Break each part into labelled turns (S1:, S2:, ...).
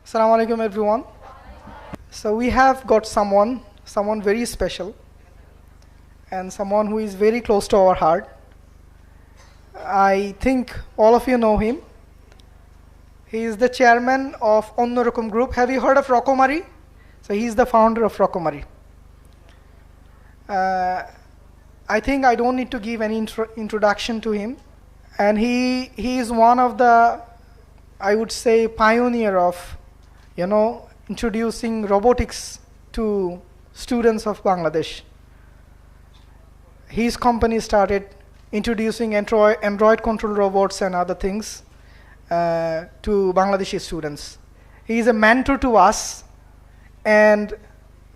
S1: Assalamu alaikum everyone. So we have got someone very special and someone who is very close to our heart. I think all of you know him. He is the chairman of Onnorakom Group. Have you heard of Rokomari? So he is the founder of Rokomari. I think I don't need to give any introduction to him. And he is one of the, I would say, pioneer of, introducing robotics to students of Bangladesh. His company started introducing Android control robots and other things to Bangladeshi students. He is a mentor to us, and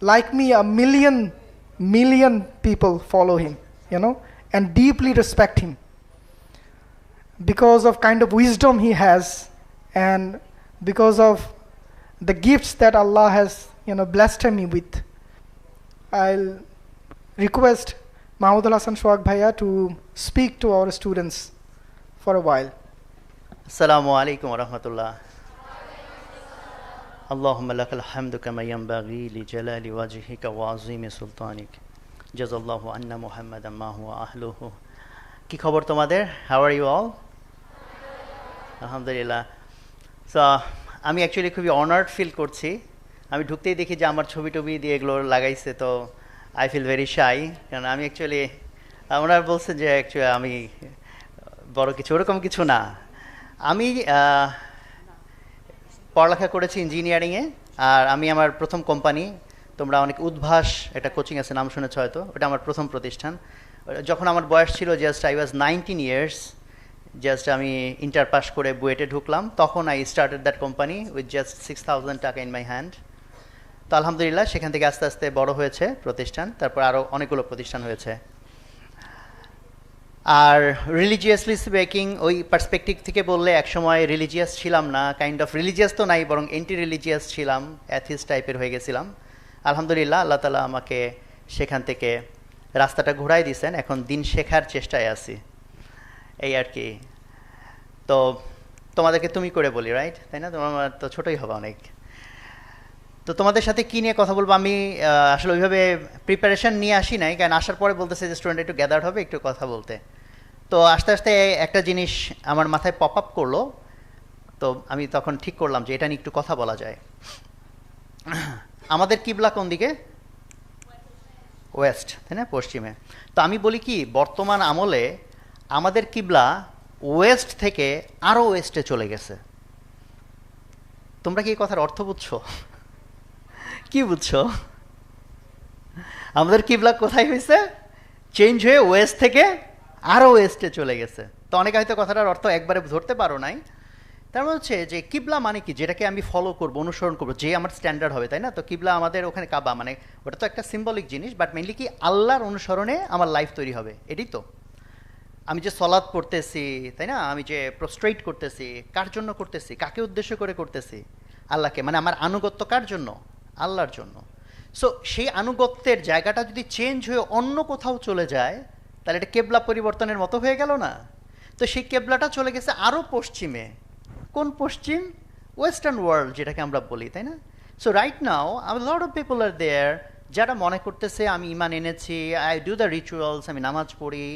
S1: like me, a million people follow him, and deeply respect him because of kind of wisdom he has and because of the gifts that Allah has, blessed me with. I'll request Mahmudul Hasan Shoaib Bhaiya to speak to our students for a while.
S2: Assalamu alaikum wa rahmatullah. Allahumma lakal hamdu kama yanbaghi li jalali wajhika wa azimi sultanik. Jazallahu anna Muhammadan ma huwa ahluhu. কি খবর তোমাদের? How are you all? আলহামদুলিল্লাহ। So আমি actually খুবই honoured feel করছি। আমি ঢুকতেই দেখি যে আমার ছবি টবি দিয়ে এগুলো লাগাইছে, তো আই ফিল ভেরি শাই। কারণ আমি অ্যাকচুয়ালি ওনারা বলছেন যে অ্যাকচুয়ালি আমি বড় কিছু, ওরকম কিছু না। আমি পড়ালেখা করেছি ইঞ্জিনিয়ারিংয়ে, আর আমি আমার প্রথম কোম্পানি, তোমরা অনেক উদ্ভাস একটা কোচিং আছে, নাম শুনেছ হয়তো, ওটা আমার প্রথম প্রতিষ্ঠান। যখন আমার বয়স ছিল just I was 19 years, just আমি ইন্টার পাস করে বুয়েটে ঢুকলাম, তখন I started that company with just 6,000 টাকা ইন মাই হ্যান্ড। তো আলহামদুলিল্লাহ সেখান থেকে আস্তে আস্তে বড় হয়েছে প্রতিষ্ঠান, তারপর আরও অনেকগুলো প্রতিষ্ঠান হয়েছে। আর রিলিজিয়াসলি স্পিকিং, ওই পার্সপেক্টিভ থেকে বললে একসময় রিলিজিয়াস ছিলাম না, কাইন্ড অফ রিলিজিয়াস তো নাই, বরং এন্টি রিলিজিয়াস ছিলাম, অ্যাথিস্ট টাইপের হয়ে গেছিলাম। আলহামদুলিল্লাহ আল্লাহ তাআলা আমাকে সেখান থেকে রাস্তাটা ঘোরাই দিয়েছেন, এখন দিন শেখার চেষ্টায় আছি, এই আর কি। তো তোমাদেরকে তুমি করে বলি, রাইট? তাই না? তোমার তো ছোটোই হবে অনেক। তো তোমাদের সাথে কী নিয়ে কথা বলবো, আমি আসলে ওইভাবে প্রিপারেশান নিয়ে আসি নাই, কারণ আসার পরে বলতেছে যে স্টুডেন্ট একটু গ্যাদার্ড হবে, একটু কথা বলতে। তো আস্তে আস্তে একটা জিনিস আমার মাথায় পপ আপ করলো, তো আমি তখন ঠিক করলাম যে এটা নিয়ে একটু কথা বলা যায়। আমাদের কিবলা কোন দিকে? ওয়েস্ট, তাই না? পশ্চিমে। তো আমি বলি কি, বর্তমান আমলে আমাদের কিবলা ওয়েস্ট থেকে আরও ওয়েস্টে চলে গেছে। তোমরা কি এই কথার অর্থ বুঝছো? কি বুঝছো? আমাদের কিবলা কোথায় হয়েছে? চেঞ্জ হয়ে ওয়েস্ট থেকে আরও ওয়েস্টে চলে গেছে। তো অনেকে হয়তো কথাটার অর্থ একবারে ধরতে পারো নাই। তার মানে হচ্ছে যে কিবলা মানে কি, যেটাকে আমি ফলো করবো, অনুসরণ করবো, যে আমার স্ট্যান্ডার্ড হবে, তাই না? তো কিবলা আমাদের ওখানে কাবা, মানে ওটা তো একটা সিম্বলিক জিনিস, বাট মেইনলি কি আল্লাহর অনুসরণে আমার লাইফ তৈরি হবে, এটাই তো। আমি যে সলাৎ পড়তেছি, তাই না, আমি যে প্রস্ট্রেট করতেছি, কার জন্য করতেছি, কাকে উদ্দেশ্য করে করতেছি? আল্লাহকে। মানে আমার আনুগত্য কার জন্য? আল্লাহর জন্য। সো সেই আনুগত্যের জায়গাটা যদি চেঞ্জ হয়ে অন্য কোথাও চলে যায়, তাহলে এটা কেবলা পরিবর্তনের মতো হয়ে গেল না? তো সেই কেবলাটা চলে গেছে আরও পশ্চিমে। কোন পশ্চিম? ওয়েস্টার্ন ওয়ার্ল্ড, যেটাকে আমরা বলি, তাই না? So right now lot of people are there যারা মনে করতেছে আমি ইমান এনেছি, আই ডু দ্য রিচুয়ালস, আমি নামাজ পড়ি,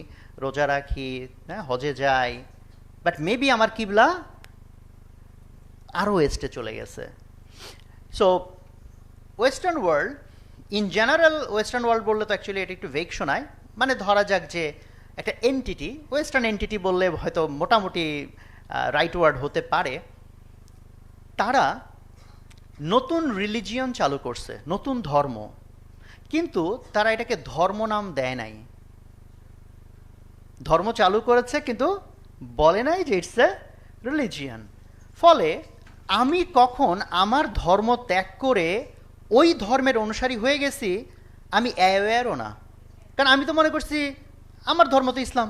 S2: রোজা রাখি, হ্যাঁ, হজে যাই, বাট মেবি আমার কিবলা আরও ওয়েস্টে চলে গেছে। So western world in general, western world বললে তো অ্যাকচুয়ালি এটা একটু ভেগ শোনায়। মানে ধরা যাক যে একটা এন্টিটি, ওয়েস্টার্ন এন্টিটি বললে হয়তো মোটামুটি রাইট ওয়ার্ড হতে পারে। তারা নতুন রিলিজিয়ন চালু করছে, নতুন ধর্ম, কিন্তু তারা এটাকে ধর্ম নাম দেয় নাই। ধর্ম চালু করেছে কিন্তু বলে নাই যে ইটস এ রিলিজিয়ন। ফলে আমি কখন আমার ধর্ম ত্যাগ করে ওই ধর্মের অনুসারী হয়ে গেছি, আমি অ্যাওয়্যারও না, কারণ আমি তো মনে করছি আমার ধর্ম তো ইসলাম।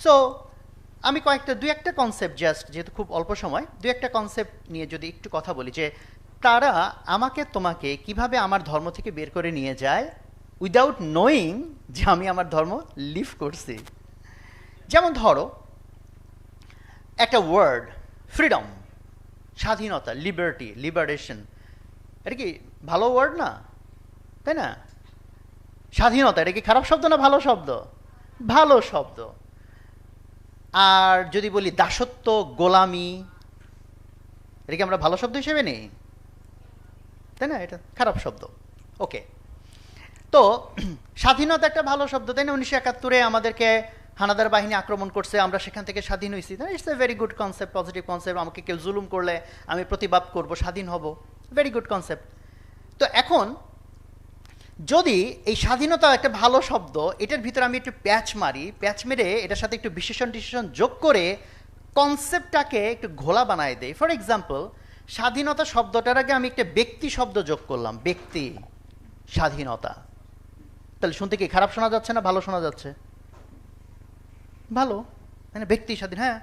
S2: সো আমি দুই একটা কনসেপ্ট, জাস্ট যেহেতু খুব অল্প সময়, দুই একটা কনসেপ্ট নিয়ে যদি একটু কথা বলি, যে তারা আমাকে তোমাকে কিভাবে আমার ধর্ম থেকে বের করে নিয়ে যায় উইদাউট নোয়িং যে আমি আমার ধর্ম লিভ করছি। যেমন ধরো একটা ওয়ার্ড ফ্রিডম, স্বাধীনতা, লিবার্টি, লিবারেশন, এটা কি ভালো ওয়ার্ড না, তাই না? স্বাধীনতা এটা কি খারাপ শব্দ না ভালো শব্দ? ভালো শব্দ। আর যদি বলি দাসত্ব, গোলামি, এটা কি আমরা ভালো শব্দ হিসেবে নেই, তাই না? এটা খারাপ শব্দ। ওকে, তো স্বাধীনতা একটা ভালো শব্দ, তাই না? 1971-এ আমাদেরকে হানাদার বাহিনী আক্রমণ করছে, আমরা সেখান থেকে স্বাধীন হয়েছি। It's a very good concept, positive concept. আমাকে কেউ জুলুম করলে আমি প্রতিবাদ করব, স্বাধীন হব, ভেরি গুড কনসেপ্ট। তো এখন যদি এই স্বাধীনতা একটা ভালো শব্দ, এটার ভিতরে আমি একটু প্যাচ মারি, প্যাচ মেরে এটার সাথে একটু বিশেষণ টিশেষণ যোগ করে কনসেপ্টটাকে একটু ঘোলা বানায় দেই। ফর এক্সাম্পল, স্বাধীনতা শব্দটার আগে আমি একটা ব্যক্তি শব্দ যোগ করলাম, ব্যক্তি স্বাধীনতা। তাহলে শুনতে কি খারাপ শোনা যাচ্ছে না ভালো শোনা যাচ্ছে? ভালো, মানে ব্যক্তি স্বাধীন। হ্যাঁ,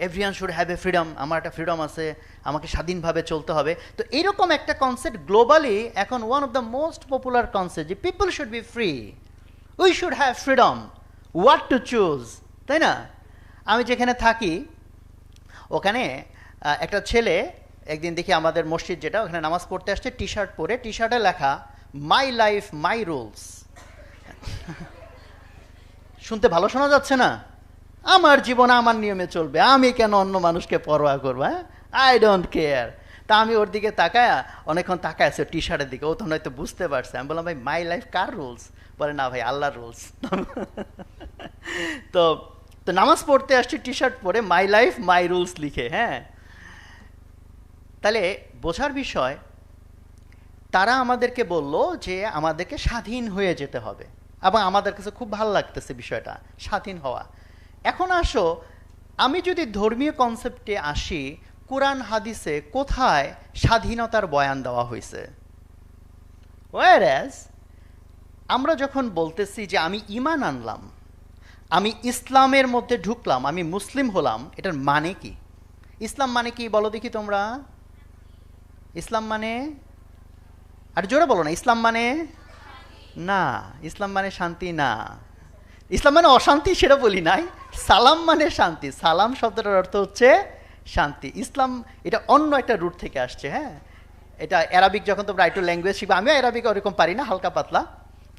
S2: everyone should have a freedom, আমার একটা ফ্রিডম আছে, আমাকে স্বাধীনভাবে চলতে হবে। তো এইরকম একটা কনসেপ্ট গ্লোবালি এখন one of the most popular concept, যে people should be free, we should have freedom, what to choose, তাই না? আমি যেখানে থাকি ওখানে একটা ছেলে একদিন দেখি আমাদের মসজিদ যেটা, ওখানে নামাজ পড়তে আসছে, টি শার্ট পরে, টি শার্টে লেখা মাই লাইফ মাই রুলস। শুনতে ভালো শোনা যাচ্ছে না? আমার জীবন আমার নিয়মে চলবে, আমি কেন অন্য মানুষকে পরোয়া করবো? হ্যাঁ, আই ডোন্ট কেয়ার। তা আমি ওর দিকে তাকায় অনেকক্ষণ তাকায় আছে টি শার্টের দিকে, ও তো হয়তো বুঝতে পারছে। আমি বললাম, ভাই মাই লাইফ কার রুলস? বলে, না ভাই, আল্লাহর রুলস। তো তো নামাজ পড়তে আসছি টি শার্ট পরে, মাই লাইফ মাই রুলস লিখে। হ্যাঁ, তাহলে বোঝার বিষয়, তারা আমাদেরকে বলল যে আমাদেরকে স্বাধীন হয়ে যেতে হবে, এবং আমাদের কাছে খুব ভালো লাগতেছে বিষয়টা, স্বাধীন হওয়া। এখন আসো, আমি যদি ধর্মীয় কনসেপ্টে আসি, কোরআন হাদিসে কোথায় স্বাধীনতার বয়ান দেওয়া হয়েছে? ওয়ারএজ আমরা যখন বলতেছি যে আমি ঈমান আনলাম, আমি ইসলামের মধ্যে ঢুকলাম, আমি মুসলিম হলাম, এটার মানে কি? ইসলাম মানে কি বলো দেখি তোমরা? ইসলাম মানে, আর জোরে বলো না, ইসলাম মানে না, ইসলাম মানে শান্তি না, ইসলাম মানে অশান্তি সেটা বলি নাই। সালাম মানে শান্তি, সালাম শব্দটার অর্থ হচ্ছে শান্তি। ইসলাম এটা অন্য একটা রুট থেকে আসছে। হ্যাঁ, এটা অ্যারাবিক, যখন তোমরা একটু ল্যাঙ্গুয়েজ শিখবে, আমিও অ্যারাবিক ওরকম পারি না, হালকা পাতলা।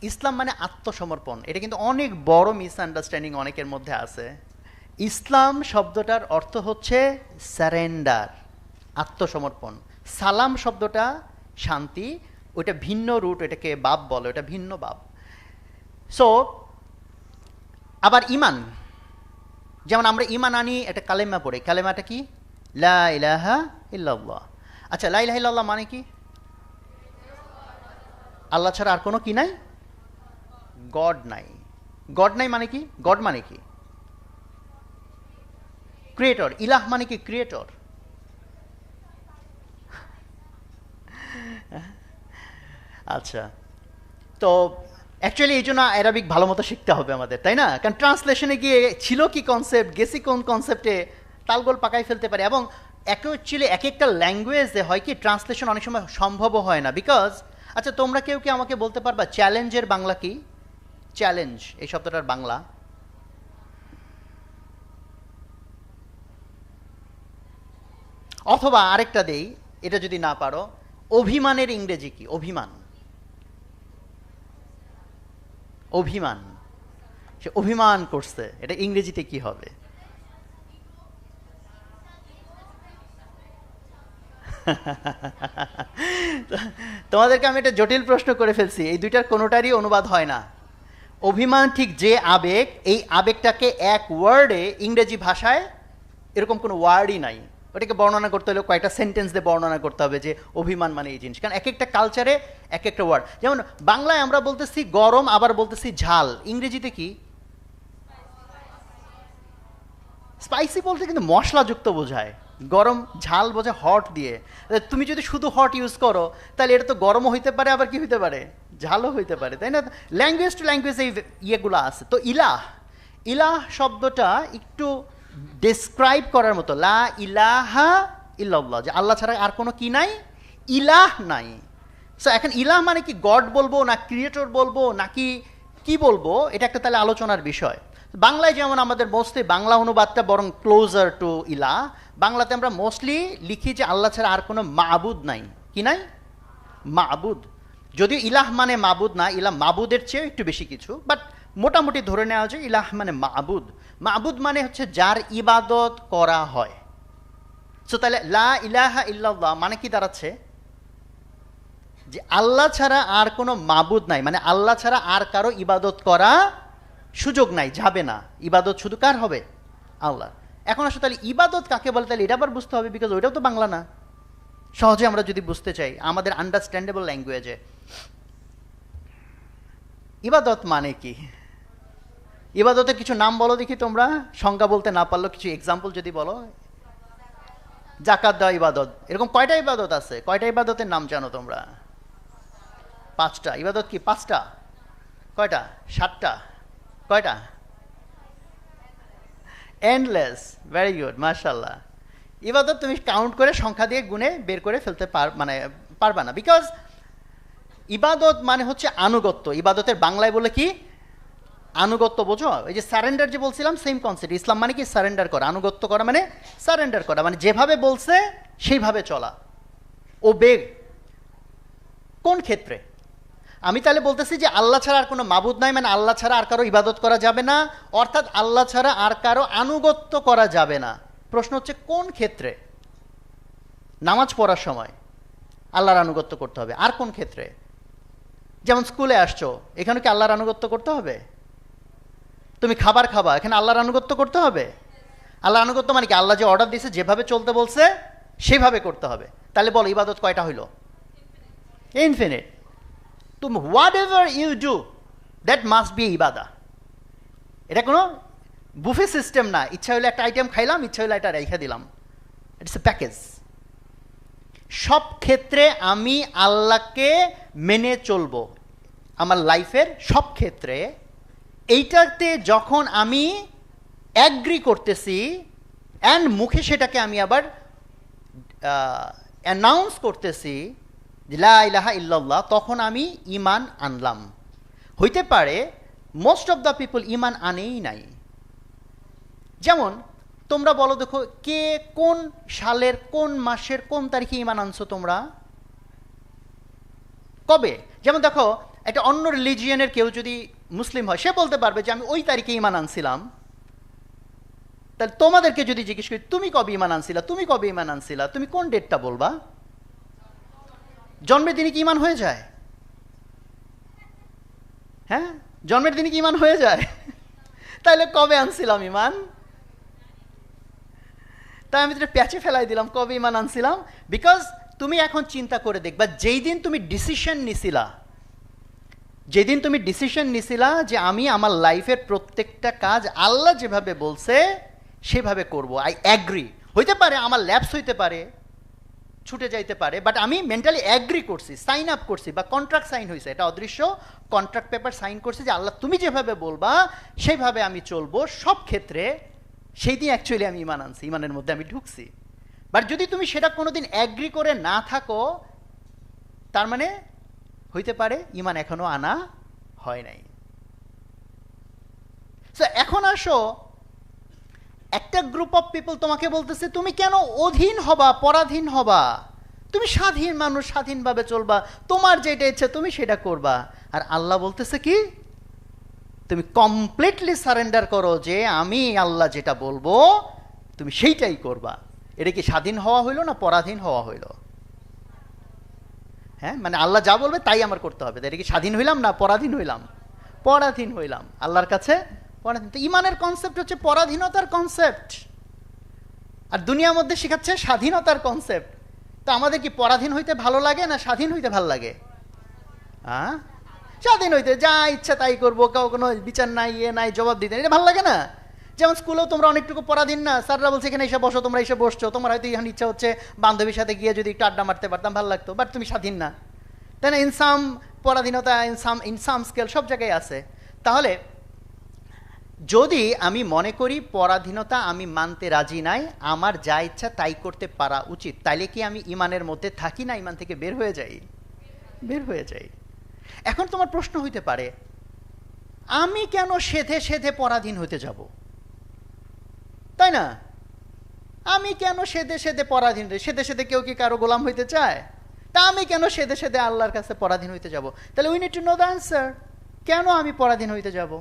S2: ইসলাম মানে আত্মসমর্পণ। এটা কিন্তু অনেক বড় মিসআন্ডারস্ট্যান্ডিং অনেকের মধ্যে আছে। ইসলাম শব্দটার অর্থ হচ্ছে স্যারেন্ডার, আত্মসমর্পণ। সালাম শব্দটা শান্তি, ওইটা ভিন্ন রুট, এটাকে বাব বলে, ওটা ভিন্ন বাব। সো আবার ইমান, যেমন আমরা ইমান আনি একটা কালেমা পড়ে, কালেমাটা কি? লা ইলাহা ইল্লাল্লাহ। আচ্ছা, লা ইলাহা ইল্লাল্লাহ মানে কি? আল্লাহ ছাড়া আর কোনো কি নাই? গড নাই। গড নাই মানে কি? গড মানে কি? ক্রিয়েটর। ইলাহ মানে কি? ক্রিয়েটর। আচ্ছা, তো অ্যাকচুয়ালি এই জন্য অ্যারাবিক ভালো মতো শিখতে হবে আমাদের, তাই না? কারণ ট্রান্সলেশনে গিয়ে ছিল কি কনসেপ্ট, গেছি কোন কনসেপ্টে, তালগোল পাকাই ফেলতে পারে। এবং অ্যাকচুয়ালি এক একটা ল্যাঙ্গুয়েজে হয় কি, ট্রান্সলেশন অনেক সময় সম্ভবও হয় না। বিকজ, আচ্ছা, তোমরা কেউ কি আমাকে বলতে পারবা চ্যালেঞ্জের বাংলা কি? চ্যালেঞ্জ এই শব্দটার বাংলা? অথবা আরেকটা দেই, এটা যদি না পারো, অভিমানের ইংরেজি কি? অভিমান। অভিমান, সে অভিমান করছে, এটা ইংরেজিতে কি হবে? তোমাদেরকে আমি একটা জটিল প্রশ্ন করে ফেলছি, এই দুইটার কোনোটারই অনুবাদ হয় না। অভিমান ঠিক যে আবেগ, এই আবেগটাকে এক ওয়ার্ডে ইংরেজি ভাষায় এরকম কোনো ওয়ার্ডই নাই। ওটাকে বর্ণনা করতে হলে কয়েকটা সেন্টেন্স দিয়ে বর্ণনা করতে হবে যে অভিমান মানে এই জিনিস। কারণ এক একটা কালচারে এক একটা ওয়ার্ড, যেমন বাংলায় আমরা বলতেছি গরম, আবার বলতেছি ঝাল, ইংরেজিতে কি? স্পাইসি বলতে কিন্তু মশলাযুক্ত বোঝায়, গরম, ঝাল বোঝায় হট দিয়ে। তুমি যদি শুধু হট ইউজ করো, তাহলে এটা তো গরমও হইতে পারে, আবার কি হইতে পারে? ঝালও হইতে পারে, তাই না? ল্যাঙ্গুয়েজ টু ল্যাঙ্গুয়েজ এই ইয়েগুলো আছে। তো ইলাহ, ইলাহ শব্দটা একটু ডেসক্রাইব করার মতো, লা ইলাহা ইল্লাল্লাহ, যে আল্লাহ ছাড়া আর কোনো কি নাই? ইলাহ নাই। সো এখন ইলাহ মানে কি? গড বলবো না ক্রিয়েটর বলবো নাকি কি বলবো, এটা একটা তাহলে আলোচনার বিষয়। বাংলায় যেমন আমাদের মোস্টলি বাংলা অনুবাদটা বরং ক্লোজার টু ইলাহ, বাংলাতে আমরা মোস্টলি লিখি যে আল্লাহ ছাড়া আর কোনো মাবুদ নাই, কি নাই? মাবুদ। যদিও ইলাহ মানে মাবুদ না, ইলাহ মাবুদের চেয়েও একটু বেশি কিছু, বাট মোটামুটি ধরে নেওয়া যায় ইলাহ মানে মাবুদ। মাবুদ মানে হচ্ছে যার ইবাদত করা হয়। সো তাহলে লা ইলাহা ইল্লাল্লাহ মানে কি দাঁড়াচ্ছে? যে আল্লাহ ছাড়া আর কোনো মাবুদ নাই, মানে আল্লাহ ছাড়া আর কারো ইবাদত করা সুযোগ নাই, যাবে না। ইবাদত শুধু কার হবে? আল্লাহ। এখন আসলে তাহলে ইবাদত কাকে বলে, তাহলে এটা আবার বুঝতে হবে, বিকজ ওইটাও তো বাংলা না। সহজে আমরা যদি বুঝতে চাই আমাদের আন্ডারস্ট্যান্ডেবল ল্যাঙ্গুয়েজে, ইবাদত মানে কি? ইবাদতের কিছু নাম বলো দেখি তোমরা, সংজ্ঞা বলতে না পারলো কিছু এক্সাম্পল যদি বলো। জাকাত দেওয়া ইবাদত, এরকম কয়টা ইবাদত আছে? কয়টা ইবাদতের নাম জানো তোমরা? 5টা। ইবাদত কি 5টা? কয়টা? 7টা? কয়টা? এন্ডলেস। ভেরি গুড, মাশাআল্লাহ। ইবাদত তুমি কাউন্ট করে সংখ্যা দিয়ে গুণে বের করে ফেলতে পারবা না, বিকজ ইবাদত মানে হচ্ছে আনুগত্য। ইবাদতের বাংলায় বলে কি? আনুগত্য। বোঝো? এই যে সারেন্ডার যে বলছিলাম, সেম কনসেপ্ট। ইসলাম মানে কি? সারেন্ডার করা। আনুগত্য করা মানে সারেন্ডার করা, মানে যেভাবে বলছে সেইভাবে চলা। ওবে। কোন ক্ষেত্রে? আমি তাহলে বলতেছি যে আল্লাহ ছাড়া আর কোনো মাবুদ নাই, মানে আল্লাহ ছাড়া আর কারো ইবাদত করা যাবে না, অর্থাৎ আল্লাহ ছাড়া আর কারো আনুগত্য করা যাবে না। প্রশ্ন হচ্ছে কোন ক্ষেত্রে? নামাজ পড়ার সময় আল্লাহর আনুগত্য করতে হবে। আর কোন ক্ষেত্রে? যেমন স্কুলে আসছো, এখানে কি আল্লাহর আনুগত্য করতে হবে? তুমি খাবার খাবা, এখানে আল্লাহর আনুগত্য করতে হবে? আল্লাহর আনুগত্য মানে কি? আল্লাহ যে অর্ডার দিয়েছে, যেভাবে চলতে বলছে সেভাবে করতে হবে। তাহলে বলো ইবাদত কয়টা হইল? ইনফিনিট। তুমি whatever you do that must be ইবাদা। এটা কোনো বুফে সিস্টেম না, ইচ্ছা হইলে একটা আইটেম খাইলাম, ইচ্ছা হইলে এটা রেখে দিলাম। It's a package. সব ক্ষেত্রে আমি আল্লাহকে মেনে চলবো আমার লাইফের সব ক্ষেত্রে। এইটাতে যখন আমি অ্যাগ্রি করতেছি অ্যান্ড মুখে সেটাকে আমি আবার অ্যানাউন্স করতেছি লা ইলাহা ইল্লাল্লাহ, তখন আমি ঈমান আনলাম। হইতে পারে মোস্ট অফ দ্য পিপল ঈমান আনেই নাই। যেমন তোমরা বলো দেখো, কে কোন সালের কোন মাসের কোন তারিখে ঈমান আনছো তোমরা? কবে? যেমন দেখো, একটা অন্য রিলিজিয়নের কেউ যদি মুসলিম হয়, সে বলতে পারবে যে আমি ওই তারিখে ঈমান আনছিলাম। তাহলে তোমাদেরকে যদি জিজ্ঞেস করি তুমি কবে ঈমান আনছিলা, তুমি কবে ঈমান আনছিলা, তুমি কোন ডেটটা বলবা? জন্মের দিনে কি ঈমান হয়ে যায়? হ্যাঁ, জন্মের দিনে কি ঈমান হয়ে যায়? তাহলে কবে আনছিলাম ঈমান? তাই আমি যেটা প্যাচে ফেলাই দিলাম, কবে ঈমান আনছিলাম। বিকজ তুমি এখন চিন্তা করে দেখবা, যেই দিন তুমি ডিসিশন নিছিলা, যেদিন তুমি ডিসিশন নিছিলা যে আমি আমার লাইফের প্রত্যেকটা কাজ আল্লাহ যেভাবে বলছে সেভাবে করব, আই অ্যাগ্রি। হইতে পারে আমার ল্যাপস হইতে পারে, ছুটে যাইতে পারে, বাট আমি মেন্টালি অ্যাগ্রি করছি, সাইন আপ করছি, বা কন্ট্রাক্ট সাইন হয়েছে, এটা অদৃশ্য কন্ট্রাক্ট পেপার সাইন করছি যে আল্লাহ তুমি যেভাবে বলবা সেইভাবে আমি চলবো সব ক্ষেত্রে। সেই দিন অ্যাকচুয়ালি আমি ঈমান আনছি, ঈমানের মধ্যে আমি ঢুকছি। বাট যদি তুমি সেটা কোনোদিন অ্যাগ্রি করে না থাকো, তার মানে হইতে পারে ঈমান এখনো আনা হয় নাই। এখন আসো, একটা গ্রুপ অফ পিপল তোমাকে বলতেছে তুমি কেন অধীন হবা, পরাধীন হবা? তুমি স্বাধীন মানুষ, স্বাধীনভাবে চলবা, তোমার যেটা ইচ্ছে তুমি সেটা করবা। আর আল্লাহ বলতেছে কি? তুমি কমপ্লিটলি সারেন্ডার করো যে আমি আল্লাহ যেটা বলবো তুমি সেইটাই করবা। এটা কি স্বাধীন হওয়া হইল না পরাধীন হওয়া হইল? হ্যাঁ, মানে আল্লাহ যা বলবে তাই আমার করতে হবে। এটা কি স্বাধীন হইলাম না পরাধীন হইলাম? পরাধীন হইলাম আল্লাহর কাছে। পরাধীন। তো ঈমানের কনসেপ্ট হচ্ছে পরাধীনতার কনসেপ্ট, আর দুনিয়ার মধ্যে শেখাচ্ছে স্বাধীনতার কনসেপ্ট। তো আমাদের কি পরাধীন হইতে ভালো লাগে না স্বাধীন হইতে ভালো লাগে? হ্যাঁ, স্বাধীন হইতে যা ইচ্ছা তাই করবো, কেউ কোনো বিচার নাই, ইয়ে নাই, জবাব দিতে, এটা ভালো লাগে না? যেমন স্কুলেও তোমরা অনেকটুকু পরাধীন না, স্যাররা বলছে এখানে এসে বসো, তোমরা এসে বসছো, তোমার হয়তো এখন ইচ্ছা হচ্ছে বান্ধবীর সাথে গিয়ে যদি একটু আড্ডা মারতে পারতাম ভালো লাগতো, বাট তুমি স্বাধীন না, তাই না? ইনসাম পরাধীনতা ইনসাম স্কেল সব জায়গায় আছে। তাহলে যদি আমি মনে করি পরাধীনতা আমি মানতে রাজি নাই, আমার যা ইচ্ছা তাই করতে পারা উচিত, তাইলে কি আমি ঈমানের মধ্যে থাকি না ঈমান থেকে বের হয়ে যাই? বের হয়ে যাই। এখন তোমার প্রশ্ন হইতে পারে, আমি কেন সেধে সেধে পরাধীন হতে যাব? তাই না? আমি কেন সেদে সেদে পরাধীন হই? সেদে সেদে কেউ কি কারো গোলাম হইতে চায়? তা আমি কেন সেদে সেদে আল্লাহর কাছে পরাধীন হইতে যাব? তাহলে we need to know the answer, কেন আমি পরাধীন হইতে যাব?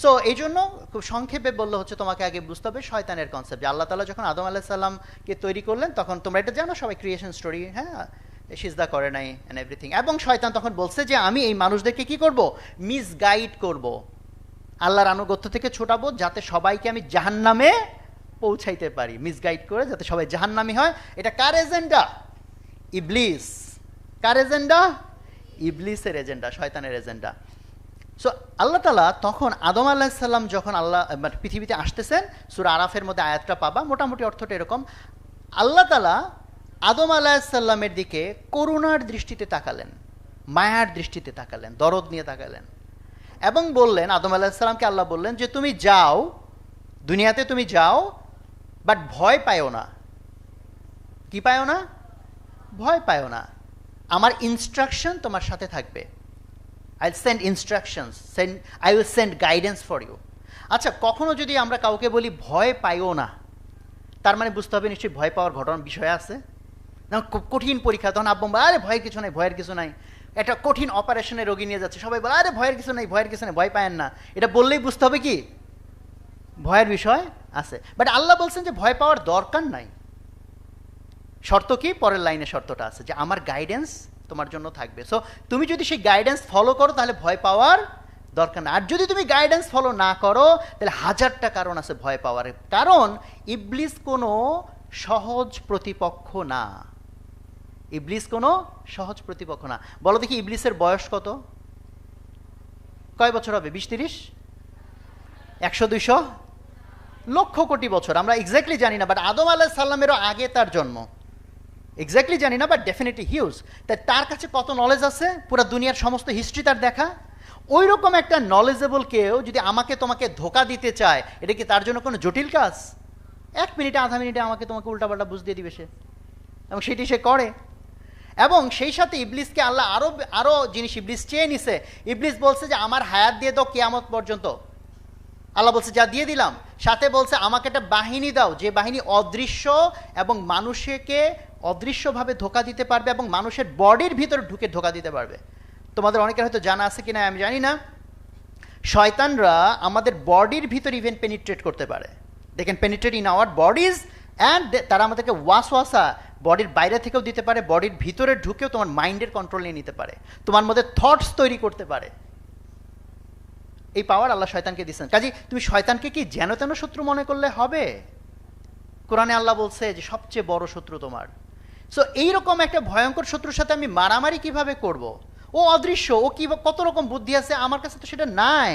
S2: সো এই জন্য খুব সংক্ষেপে বললে হচ্ছে তোমাকে আগে বুঝতে হবে শয়তানের কনসেপ্ট। যে আল্লাহ তাআলা যখন আদম আলাইহিস সালামকে তৈরি করলেন, তখন তোমরা এটা জানো সবাই, ক্রিয়েশন স্টোরি, হ্যাঁ, সিজদা করে নাই এন্ড এভরিথিং। এবং শয়তান তখন বলছে যে আমি এই মানুষদেরকে কি করব? মিসগাইড করব, আল্লাহর আনুগত্য থেকে ছোটাবো, যাতে সবাইকে আমি জাহান্নামে পৌঁছাইতে পারি, মিসগাইড করে যাতে সবাই জাহান্নামী হয়। এটা কার এজেন্ডা? ইবলিস। কার এজেন্ডা? ইবলিসের এজেন্ডা, শয়তানের এজেন্ডা। সো আল্লাহ তাআলা তখন আদম আলাইহিস সালাম যখন পৃথিবীতে আসতেছেন, সূরা আরাফের মধ্যে আয়াতটা পাবা, মোটামুটি অর্থটা এরকম। আল্লাহ তাআলা আদম আলাইহিস সালামের দিকে করুণার দৃষ্টিতে তাকালেন, মায়ার দৃষ্টিতে তাকালেন, দরদ নিয়ে তাকালেন এবং বললেন, আদম আলাইহিস সালামকে আল্লাহ বললেন যে তুমি যাও, দুনিয়াতে তুমি যাও, বাট ভয় পায়ো না। কি পায়ো না? ভয় পায়ো না। আমার ইনস্ট্রাকশন তোমার সাথে থাকবে। I'll send instructions, I will send guidance for you. আচ্ছা, কখনো যদি আমরা কাউকে বলি ভয় পাইও না, তার মানে বুঝতে হবে নিশ্চয়ই ভয় পাওয়ার ঘটনার বিষয় আছে। খুব কঠিন পরীক্ষা, তখন আব্বু বলে আরে ভয়ের কিছু নাই, ভয়ের কিছু নাই। একটা কঠিন অপারেশনে রোগী নিয়ে যাচ্ছে, সবাই বলে আরে ভয়ের কিছু নেই, ভয়ের কিছু নেই, ভয় পায়েন না। এটা বললেই বুঝতে হবে কি ভয়ের বিষয় আছে। বাট আল্লাহ বলছেন যে ভয় পাওয়ার দরকার নাই। শর্ত কি? পরের লাইনে শর্তটা আছে যে আমার গাইডেন্স তোমার জন্য থাকবে। সো তুমি যদি সেই গাইডেন্স ফলো করো তাহলে ভয় পাওয়ার দরকার না। আর যদি তুমি গাইডেন্স ফলো না করো তাহলে হাজারটা কারণ আছে ভয় পাওয়ার। কারণ ইবলিস কোনো সহজ প্রতিপক্ষ না। ইবলিস কোনো সহজ প্রতিপক্ষ না। বলো দেখি ইবলিসের বয়স কত? কয় বছর হবে? 20-30? 100-200? লক্ষ কোটি বছর। আমরা এক্স্যাক্টলি জানি না, বাট আদম আলাইহিস সালামেরও আগে তার জন্ম। এক্স্যাক্টলি জানি না, বাট ডেফিনেটলি হিউজ। তাই তার কাছে কত নলেজ আছে, পুরো দুনিয়ার সমস্ত হিস্ট্রি তার দেখা। ওই রকম একটা নলেজেবল কেউ যদি আমাকে তোমাকে ধোকা দিতে চায়, এটা কি তার জন্য কোনো জটিল কাজ? 1 মিনিটে, আধা মিনিটে আমাকে তোমাকে উল্টাপাল্টা বুঝ দিয়ে দিবে সে, এবং সেটি সে করে। এবং সেই সাথে ইবলিসকে আল্লাহ আরো জিনিস ইবলিস চেয়ে নিছে। ইবলিস বলছে যে আমার হায়াত দিয়ে দাও কিয়ামত পর্যন্ত। আল্লাহ বলছে যা দিয়ে দিলাম। সাথে বলছে আমাকে একটা বাহিনী দাও, যে বাহিনী অদৃশ্য এবং মানুষকে অদৃশ্যভাবে ধোকা দিতে পারবে এবং মানুষের বডির ভিতরে ঢুকে ধোকা দিতে পারবে। তোমাদের অনেকের হয়তো জানা আছে কিনা আমি জানি না, শয়তানরা আমাদের বডির ভিতরে ইভেন পেনিট্রেট করতে পারে। They can penetrate in our bodies and তারা আমাদেরকে ওয়াসওয়াসা বডির বাইরে থেকেও দিতে পারে, বডির ভিতরে ঢুকেও তোমার মাইন্ডের কন্ট্রোল নিয়ে নিতে পারে, তোমার মধ্যে থটস তৈরি করতে পারে। এই পাওয়ার আল্লাহ শয়তানকে দিচ্ছেন। কাজে তুমি শয়তানকে কি যেন তেন শত্রু মনে করলে হবে? কোরআনে আল্লাহ বলছে যে সবচেয়ে বড় শত্রু তোমার। সো এইরকম একটা ভয়ঙ্কর শত্রুর সাথে আমি মারামারি কিভাবে করব? ও অদৃশ্য, ও কি কত রকম বুদ্ধি আছে, আমার কাছে তো সেটা নাই।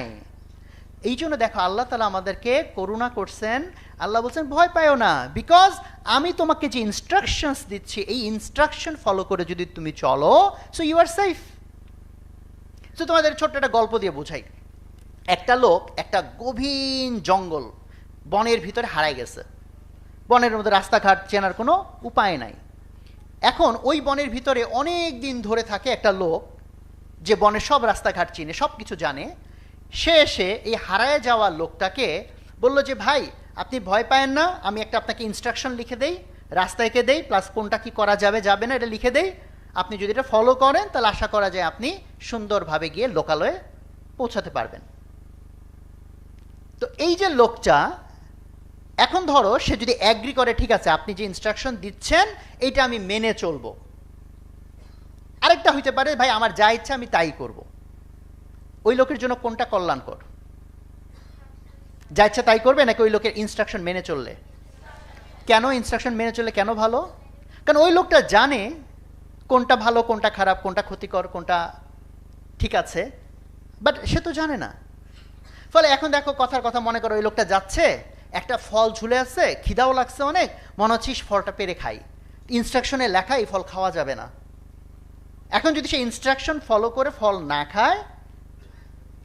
S2: এই জন্য দেখো আল্লাহ তাআলা আমাদেরকে করুণা করছেন। আল্লাহ বলছেন ভয় পাইও না, বিকজ আমি তোমাকে যে ইনস্ট্রাকশনস দিচ্ছি এই ইনস্ট্রাকশন ফলো করে যদি তুমি চলো, so you are safe. So তোমাদের ছোট্ট একটা গল্প দিয়ে বোঝাই। একটা লোক একটা গভীর জঙ্গল বনের ভিতরে হারায় গেছে। বনের মধ্যে রাস্তাঘাট চেনার কোনো উপায় নাই। এখন ওই বনের ভিতরে অনেক দিন ধরে থাকে একটা লোক, যে বনের সব রাস্তাঘাট চিনে, সব কিছু জানে। সে এসে এই হারায় যাওয়া লোকটাকে বলল যে ভাই আপনি ভয় পায়েন না, আমি একটা আপনাকে ইনস্ট্রাকশন লিখে দেই, রাস্তায় এঁকে দেই, প্লাস কোনটা কি করা যাবে যাবে না এটা লিখে দেই। আপনি যদি এটা ফলো করেন তাহলে আশা করা যায় আপনি সুন্দরভাবে গিয়ে লোকালয়ে পৌঁছাতে পারবেন। তো এই যে লোকটা, এখন ধরো সে যদি অ্যাগ্রি করে ঠিক আছে আপনি যে ইনস্ট্রাকশন দিচ্ছেন এইটা আমি মেনে চলবো। আরেকটা হইতে পারে ভাই আমার যা ইচ্ছা আমি তাই করব। ওই লোকের জন্য কোনটা কল্যাণকর? যা ইচ্ছা তাই করবে নাকি ওই লোকের ইনস্ট্রাকশন মেনে চললে? কেন ইনস্ট্রাকশন মেনে চললে কেন ভালো? কারণ ওই লোকটা জানে কোনটা ভালো, কোনটা খারাপ, কোনটা ক্ষতিকর, কোনটা ঠিক আছে, বাট সে তো জানে না। ফলে এখন দেখো কথার কথা মনে করো ওই লোকটা যাচ্ছে, একটা ফল ঝুলে আছে, খিদাও লাগছে অনেক, মনে হচ্ছে ফলটা পেরে খাই। ইনস্ট্রাকশনে লেখা এই ফল খাওয়া যাবে না। এখন যদি সে ইনস্ট্রাকশন ফলো করে ফল না খায়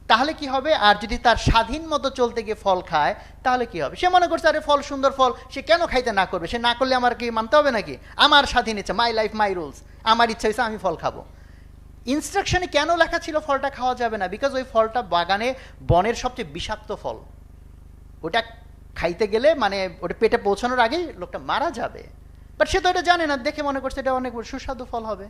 S2: তাহলে কি হবে? আর যদি তার স্বাধীন মতো চলতে গিয়ে ফল খায় তাহলে কি হবে? সে মনে করছে আরে ফল সুন্দর ফল, সে কেন খাইতে না করবে? সে না করলে আমার কি মানতে হবে নাকি? আমার স্বাধীন ইচ্ছা, মাই লাইফ মাই রুলস, আমার ইচ্ছা হয়েছে আমি ফল খাবো। ইনস্ট্রাকশনে কেন লেখা ছিল ফলটা খাওয়া যাবে না? বিকজ ওই ফলটা বাগানে বনের সবচেয়ে বিষাক্ত ফল, ওটা খাইতে গেলে মানে ওটা পেটে পৌঁছানোর আগেই লোকটা মারা যাবে, বাট সে তো এটা জানে না, দেখে মনে করছে এটা অনেক সুস্বাদু ফল হবে।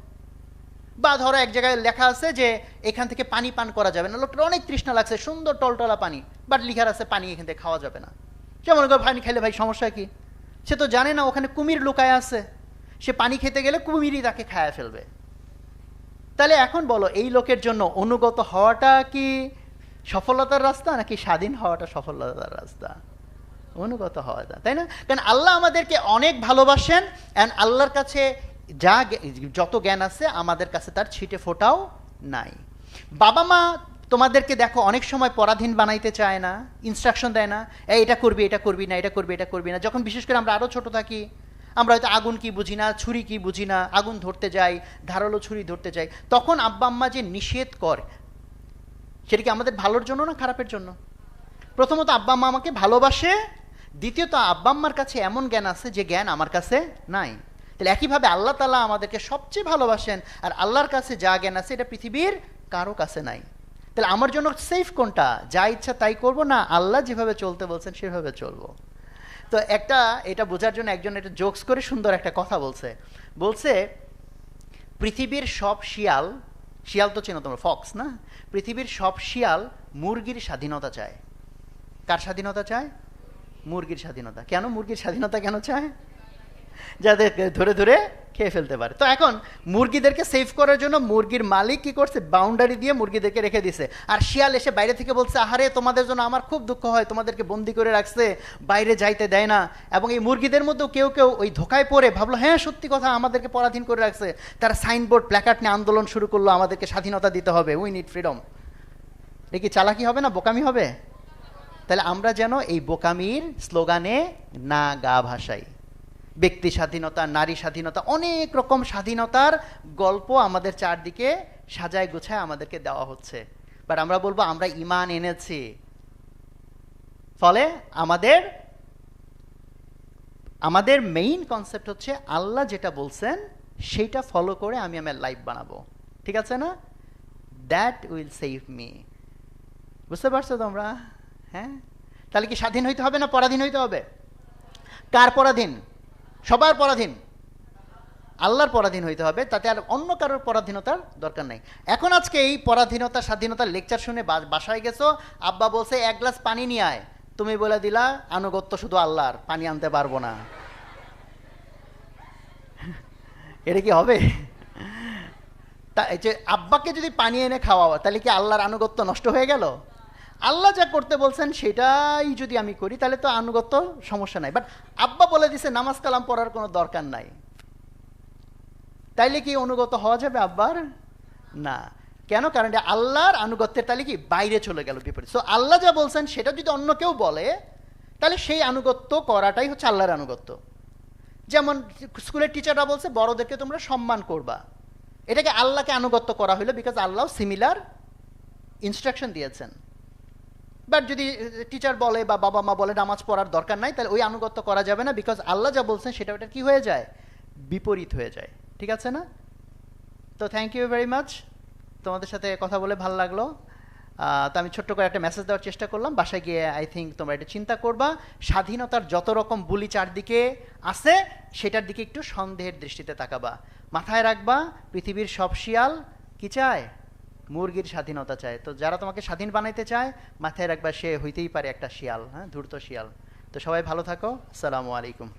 S2: বা ধরো এক জায়গায় লেখা আছে যে এখান থেকে পানি পান করা যাবে না, লোকটার অনেক তৃষ্ণা লাগছে, সুন্দর টলটলা পানি, বাট লিখার আছে পানি এখান থেকে খাওয়া যাবে না। সে মনে করে পানি খাইলে ভাই সমস্যা কি? সে তো জানে না ওখানে কুমির লুকায় আছে, সে পানি খেতে গেলে কুমিরই তাকে খায়া ফেলবে। তাহলে এখন বলো, এই লোকের জন্য অনুগত হওয়াটা কি সফলতার রাস্তা নাকি স্বাধীন হওয়াটা সফলতার রাস্তা? অনুগত হওয়াটা, তাই না? কারণ আল্লাহ আমাদেরকে অনেক ভালোবাসেন, অ্যান্ড আল্লাহর কাছে যত জ্ঞান আছে আমাদের কাছে তার ছিটে ফোটাও নাই। বাবা মা তোমাদেরকে দেখো অনেক সময় পরাধীন বানাইতে চায় না, ইনস্ট্রাকশন দেয় না, এটা করবি, এটা করবি না, এটা করবি, এটা করবি না। যখন বিশেষ করে আমরা আরও ছোট থাকি, আমরা হয়তো আগুন কি বুঝি না, ছুরি কি বুঝি না, আগুন ধরতে যাই, ধারালো ছুরি ধরতে যাই, তখন আব্বা আম্মা যে নিষেধ করে সেটা কি আমাদের ভালোর জন্য না খারাপের জন্য? প্রথমত আব্বা আম্মা আমাকে ভালোবাসে, দ্বিতীয়ত আব্বা আম্মার কাছে এমন জ্ঞান আছে যে জ্ঞান আমার কাছে নাই। তাহলে একইভাবে আল্লাহ তাআলা আমাদেরকে সবচেয়ে ভালোবাসেন, আর আল্লাহর কাছে যা জ্ঞান আছে এটা পৃথিবীর কারো কাছে নাই। তাহলে আমার জন্য সেফ কোনটা? যা ইচ্ছা তাই করব, না আল্লাহ যেভাবে চলতে বলছেন সেভাবে চলবো? তো এটা বোঝার জন্য একজন এটা জোকস করে সুন্দর একটা কথা বলছে পৃথিবীর সব শিয়াল তো চেনো তোমরা, ফক্স না, পৃথিবীর সব শিয়াল মুরগির স্বাধীনতা চায়। কার স্বাধীনতা চায়? মুরগির স্বাধীনতা। কেন মুরগির স্বাধীনতা কেন চায়? যাদের ধরে ধরে খেয়ে ফেলতে পারে। তো এখন মুরগিদেরকে সেভ করার জন্য মুরগির মালিক কি করছে? বাউন্ডারি দিয়ে মুরগিদেরকে রেখে দিছে। আর শিয়াল এসে বাইরে থেকে বলছে, আহারে তোমাদের জন্য আমার খুব দুঃখ হয়, তোমাদেরকে বন্দি করে রাখছে, বাইরে যাইতে দেয় না। এবং এই মুরগিদের মধ্যেও কেউ কেউ ওই ধোকায় পড়ে ভাবলো হ্যাঁ সত্যি কথা, আমাদেরকে পরাধীন করে রাখছে। তারা সাইনবোর্ড প্ল্যাকার্ড নিয়ে আন্দোলন শুরু করলো, আমাদেরকে স্বাধীনতা দিতে হবে, উই নিড ফ্রিডম। এ কি চালাকি হবে না বোকামি হবে? তাহলে আমরা যেন এই বোকামির স্লোগানে না গা ভাসাই। ব্যক্তি স্বাধীনতা, নারী স্বাধীনতা, অনেক রকম স্বাধীনতার গল্প আমাদের চারদিকে সাজায় গোছায় আমাদেরকে দেওয়া হচ্ছে, বাট আমরা বলবো আমরা ঈমান এনেছি। ফলে আমাদের মেইন কনসেপ্ট হচ্ছে আল্লাহ যেটা বলছেন সেইটা ফলো করে আমি আমার লাইফ বানাবো, ঠিক আছে না? That will save me. বুঝতে পারছো তোমরা? হ্যাঁ, তাহলে কি স্বাধীন হইতে হবে না পরাধীন হইতে হবে? কার পরাধীন? সবার পরাধীন, আল্লাহর পরাধীন হইতে হবে, তাতে আর অন্য কারোর পরাধীনতার দরকার নেই। এখন আজকে এই পরাধীনতা স্বাধীনতার লেকচার শুনে বাসায় গেছো, আব্বা বলছে এক গ্লাস পানি নিয়ে আয়, তুমি বলে দিলা আনুগত্য শুধু আল্লাহর, পানি আনতে পারবো না। এটা কি হবে? তা এই যে আব্বাকে যদি পানি এনে খাওয়াবো তাহলে কি আল্লাহর আনুগত্য নষ্ট হয়ে গেল? আল্লাহ যা করতে বলছেন সেটাই যদি আমি করি তাহলে তো আনুগত্য সমস্যা নাই। বাট আব্বা বলে দিছে নামাজ কালাম পড়ার কোনো দরকার নাই, তাইলে কি অনুগত হওয়া যাবে আব্বার? না। কেন? কারণ আল্লাহর আনুগত্যের তাহলে কি বাইরে চলে গেল, বিপরীত। সো আল্লাহ যা বলছেন সেটা যদি অন্য কেউ বলে তাহলে সেই আনুগত্য করাটাই হচ্ছে আল্লাহর আনুগত্য। যেমন স্কুলের টিচাররা বলছে বড়দেরকে তোমরা সম্মান করবা, এটাকে আল্লাহকে আনুগত্য করা হলো, বিকজ আল্লাহ সিমিলার ইনস্ট্রাকশন দিয়েছেন। বাট যদি টিচার বলে বা বাবা মা বলে নামাজ পড়ার দরকার নাই, তাহলে ওই আনুগত্য করা যাবে না, বিকজ আল্লাহ যা বলছেন সেটা ওটা কি হয়ে যায়? বিপরীত হয়ে যায়, ঠিক আছে না? তো থ্যাংক ইউ ভেরি মাচ, তোমাদের সাথে কথা বলে ভালো লাগলো। তো আমি ছোট্ট করে একটা মেসেজ দেওয়ার চেষ্টা করলাম, বাসায় গিয়ে আই থিঙ্ক তোমরা এটা চিন্তা করবা, স্বাধীনতার যত রকম বুলি চারদিকে আছে সেটার দিকে একটু সন্দেহের দৃষ্টিতে তাকাবা। মাথায় রাখবা পৃথিবীর সব শিয়াল কি চায়? মুরগির স্বাধীনতা চায়। তো যারা তোমাকে স্বাধীন বানাইতে চায় মাথায় রাখবা সে হইতেই পারে একটা শিয়াল, হ্যাঁ, ধূর্ত শিয়াল। তো সবাই ভালো থাকো, আসসালামু আলাইকুম।